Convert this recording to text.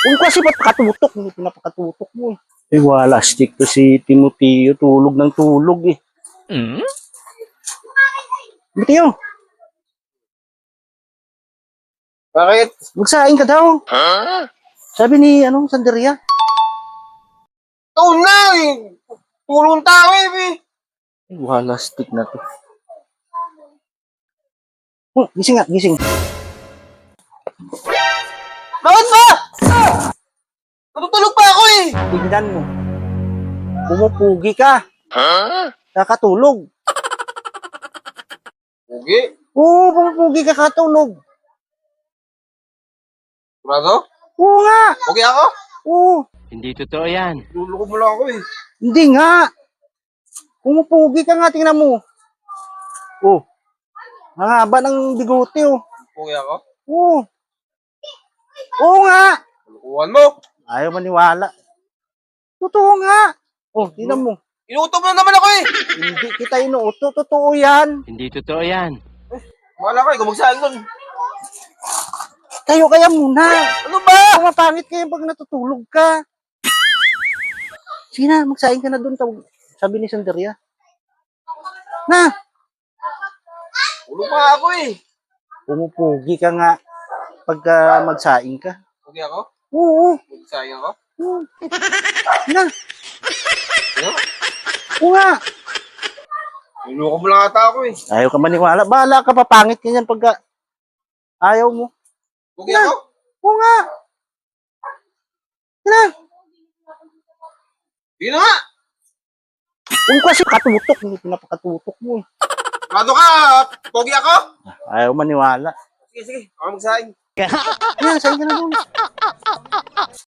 Kung kasi ba't pakatutok? Hindi pinapakatutok mo eh. Eh, wala. Stick to si Timoteo. Tulog ng tulog eh. Hmm? Timoteo, Bakit? magsaing ka daw. Huh? Sabi ni, Sanderia. Ikaw na eh. Tulong tao eh. Eh, wala. Stick na to. Oh, gising nga, gising. Bakit ba? Natutulog pa ako eh. Tingnan mo. Pumupugi ka. Huh? Kakatulog. Pugi? Oo, pumupugi ka kakatulog. Sigurado? Oo nga. Pugi ako? Oo. Hindi totoo yan. Luloko mo lang ako eh. Hindi nga. Pumupugi ka nga, tingnan mo. Oh. Ang haba ng bigote, oh. Pugi ako? Oo. Oo nga. Lulukuhan mo. Ayaw maniwala. Totoo nga. Oh, tingnan mo. Inutom na naman ako eh. Hindi kita inuuto. Totoo yan. Hindi totoo yan. Wala ka eh. Gumagsahin doon. Kayo kaya muna. Ano ba? Pumapangit kayo pag natutulog ka. Sige na, magsaing ka na doon. Sabi ni Sanderia. Na, Tulog pa ako eh. pumupugi ka nga pagka magsaing ka. Pugi ako? Oo. Gumagsahin ako? Oo. Na, Ano? oo nga. Luloko mo lang ata ako eh. Ayaw ka maniwala. Bahala ka, papangit ka yan pagka ayaw mo. Pugi ako? Oo nga. Na, Yun na nga. kung kasi katutok, hindi pinapakatutok mo eh. Sigurado ka. Pugi ako? Ayaw maniwala. Sige, sige. Ako magsahin. Yan, saing ka na doon.